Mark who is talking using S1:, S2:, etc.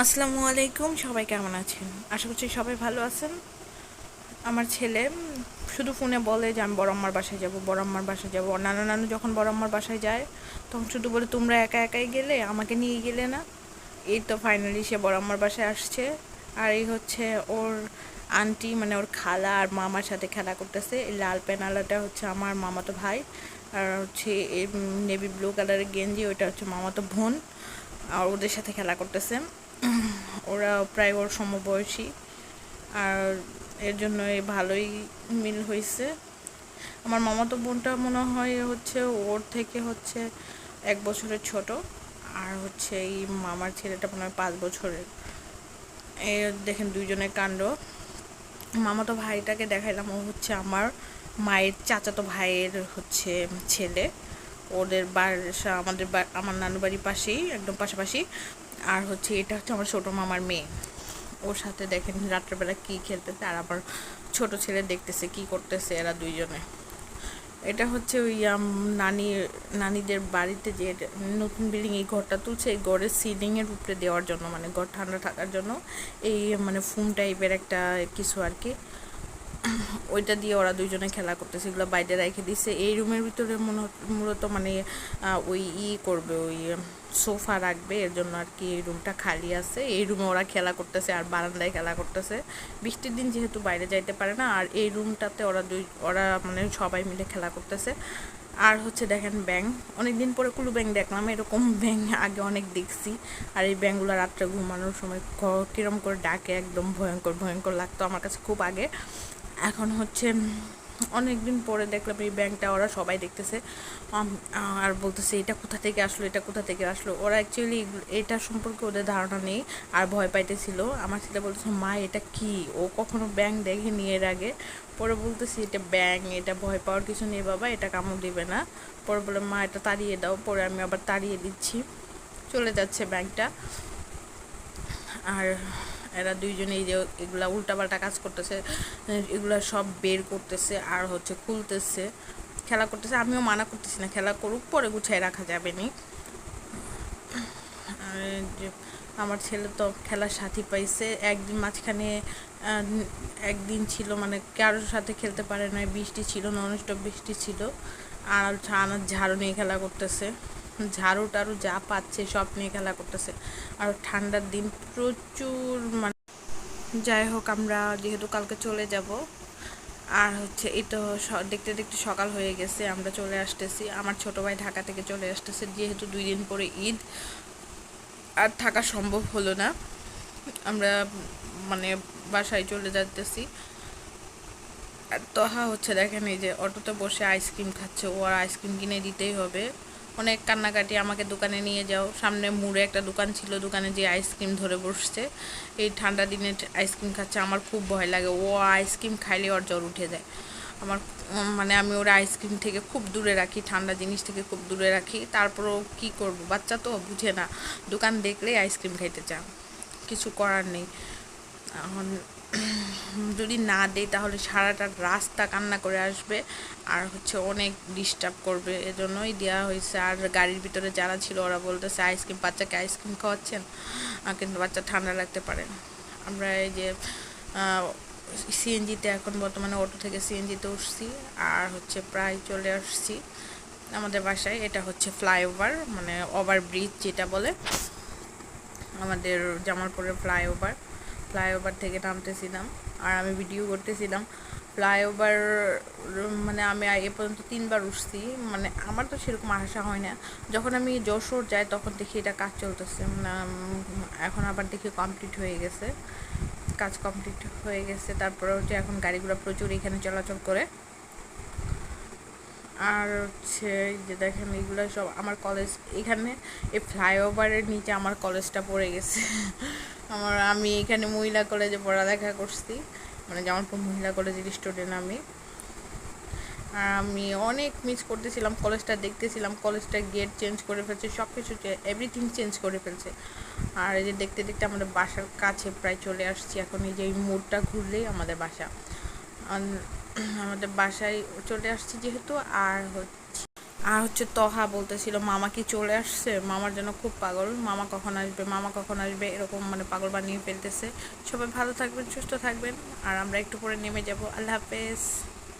S1: আসসালামু আলাইকুম, সবাই কেমন আছেন? আশা করছি সবাই ভালো আছেন। আমার ছেলে শুধু ফোনে বলে যে আমি বড় আম্মার বাসায় যাব, বড় আম্মার বাসায় যাব। নানু নানু যখন বড় আম্মার বাসায় যায় তখন শুধু বলে তোমরা একা একাই গেলে, আমাকে নিয়ে গেলে না। এই তো ফাইনালি সে বড় আম্মার বাসায় আসছে। আর এই হচ্ছে ওর আন্টি, মানে ওর খালা আর মামার সাথে খেলা করতেছে। এই লাল পেনালাটা হচ্ছে আমার মামাতো ভাই, আর হচ্ছে এই নেভি ব্লু কালারের গেঞ্জি ওইটা হচ্ছে মামাতো বোন। আর ওদের সাথে খেলা করতেছে। ওরা প্রায় ওর সমবয়সী, আর এর জন্য ভালোই মিল হয়েছে। আমার মামাতো বোনটা মনে হয় হচ্ছে ওর থেকে হচ্ছে 1 বছরের ছোট, আর হচ্ছে এই মামার ছেলেটা মনে হয় 5 বছরের। এ দেখেন দুইজনের কাণ্ড। মামাতো ভাইটাকে দেখাইলাম, ও হচ্ছে আমার মায়ের চাচাতো ভাইয়ের হচ্ছে ছেলে। ওদের বাসা আমার নানু বাড়ির পাশেই, একদম পাশাপাশি। আর হচ্ছে এটা হচ্ছে আমার ছোটো মামার মেয়ে। ওর সাথে দেখেন রাত্রেবেলা কি খেলতেছে, আর আবার ছোট ছেলে দেখতেছে কি করতেছে এরা দুইজনে। এটা হচ্ছে ওই নানিদের বাড়িতে যে নতুন বিল্ডিং, এই ঘরটা তুলছে, এই ঘরের সিলিংয়ের উপরে দেওয়ার জন্য, মানে ঘর ঠান্ডা থাকার জন্য এই মানে ফুম টাইপের একটা কিছু আর কি। ওইটা দিয়ে ওরা দুইজনে খেলা করতেছে, এগুলো বাইরে রেখে দিছে। এই রুমের ভিতরে মূলত মানে ওই করবে, ওই সোফা রাখবে, এর জন্য আর কি এই রুমটা খালি আছে। এই রুমে ওরা খেলা করতেছে আর বারান্দায় খেলা করতেছে। বৃষ্টির দিন যেহেতু বাইরে যাইতে পারে না, আর এই রুমটাতে ওরা মানে সবাই মিলে খেলা করতেছে। আর হচ্ছে দেখেন ব্যাঙ, অনেকদিন পরে কুলু ব্যাঙ দেখলাম। এরকম ব্যাঙ আগে অনেক দেখছি। আর এই ব্যাঙগুলো রাত্রে ঘুমানোর সময় কিরম করে ডাকে, একদম ভয়ঙ্কর ভয়ঙ্কর লাগতো আমার কাছে খুব আগে। এখন হচ্ছে অনেক দিন পরে দেখলাম এই ব্যাংকটা ওরা সবাই দেখতেছে। আর বলতেছে এটা কোথা থেকে আসলো, এটা কোথা থেকে আসলো। ওরা অ্যাকচুয়ালি এটা সম্পর্কে ওদের ধারণা নেই, আর ভয় পাইতেছিল। আমার ছেলে বলতেছে মা এটা কি, ও কখনো ব্যাংক দেখেনি এর আগে। পরে বলতেছি এটা ব্যাংক, এটা ভয় পাওয়ার কিছু নেই বাবা, এটা কামড় দিবে না। পরে বলে মা এটা তাড়িয়ে দাও। পরে আমি আবার তাড়িয়ে দিচ্ছি, চলে যাচ্ছে ব্যাংকটা। আর এরা দুইজনে এই যে এগুলা উল্টাপাল্টা কাজ করতেছে, এগুলা সব বের করতেছে আর হচ্ছে খুলতেছে, খেলা করতেছে। আমিও মানা করতেছি না, খেলা করুক, পরে গুছাই রাখা যাবে নি। আর যে আমার ছেলে তো খেলার সাথী পাইছে। একদিন মাঝখানে একদিন ছিল মানে কারোর সাথে খেলতে পারে না, বৃষ্টি ছিল, ননস্টপ বৃষ্টি ছিল। আর ঝাড়ু নিয়ে খেলা করতেছে, ঝাড়ু টাড়ু যা পাচ্ছে সব নিয়ে খেলা করতেছে। আর ঠান্ডার দিন প্রচুর মানে, যাই হোক আমরা যেহেতু কালকে চলে যাব, আর হচ্ছে এই তো দেখতে দেখতে সকাল হয়ে গেছে, আমরা চলে আসতেছি। আমার ছোট ভাই ঢাকা থেকে চলে আসতেছে, যেহেতু 2 দিন পরে ঈদ, আর থাকা সম্ভব হলো না। আমরা মানে বাসায় চলে যাইতেছি। আর তহা হচ্ছে দেখেন এই যে অটোতে বসে আইসক্রিম খাচ্ছে, ও আর আইসক্রিম কিনে দিতেই হবে। অনেক কান্নাকাটি, আমাকে দোকানে নিয়ে যাও। সামনে মুড়ে একটা দোকান ছিল, দোকানে যে আইসক্রিম ধরে বসছে। এই ঠান্ডা দিনে আইসক্রিম খাচ্ছে, আমার খুব ভয় লাগে। ও আইসক্রিম খাইলে ওর জ্বর উঠে যায়। আমার মানে আমি ওর আইসক্রিম থেকে খুব দূরে রাখি, ঠান্ডা জিনিস থেকে খুব দূরে রাখি। তারপরও কি করব, বাচ্চা তো বুঝে না, দোকান দেখলেই আইসক্রিম খাইতে চান, কিছু করার নেই। এখন যদি না দেই তাহলে সারাটা রাস্তা কান্না করে আসবে, আর হচ্ছে অনেক ডিস্টার্ব করবে, এজন্যই দেওয়া হয়েছে। আর গাড়ির ভিতরে যারা ছিল ওরা বলতেছে আইসক্রিম, বাচ্চাকে আইসক্রিম খাওয়াচ্ছেন, কিন্তু বাচ্চা ঠান্ডা লাগতে পারে। আমরা এই যে সিএনজিতে এখন বর্তমানে অটো থেকে সিএনজিতে উঠছি, আর হচ্ছে প্রায় চলে আসছি আমাদের বাসায়। এটা হচ্ছে ফ্লাইওভার, মানে ওভার ব্রিজ যেটা বলে আমাদের জামালপুরের ফ্লাইওভার। ফ্লাইওভার থেকে নামতেছিলাম আর আমি ভিডিও করতেছিলাম। ফ্লাইওভার মানে আমি এ পর্যন্ত 3বার উঠছি, মানে আমার তো সেরকম আশা হয় না। যখন আমি যশোর যাই তখন দেখি এটা কাজ চলতেছে, এখন আবার দেখি কমপ্লিট হয়ে গেছে, কাজ কমপ্লিট হয়ে গেছে। তারপরে হচ্ছে এখন গাড়িগুলো প্রচুর এখানে চলাচল করে। আর হচ্ছে যে দেখেন এগুলো সব আমার কলেজ, এখানে এই ফ্লাইওভারের নিচে আমার কলেজটা পড়ে গেছে। আমি এখানে মহিলা কলেজে পড়ালেখা করছি, মানে জামালপুর মহিলা কলেজের স্টুডেন্ট আমি। আর আমি অনেক মিস করতেছিলাম কলেজটা, দেখতেছিলাম কলেজটা গেট চেঞ্জ করে ফেলছে, সব কিছু এভরিথিং চেঞ্জ করে ফেলছে। আর এই যে দেখতে দেখতে আমাদের বাসার কাছে প্রায় চলে আসছি। এখন এই যে এই মোড়টা ঘুরলেই আমাদের বাসা, আমাদের বাসায় চলে আসছি যেহেতু। আর আর হচ্ছে তহা বলতেছিল মামা কি চলে আসছে, মামার জন্য খুব পাগল, মামা কখন আসবে, মামা কখন আসবে, এরকম মানে পাগল বানিয়ে ফেলতেছে। সবাই ভালো থাকবেন, সুস্থ থাকবেন, আর আমরা একটু পরে নেমে যাব। আল্লাহ হাফেজ।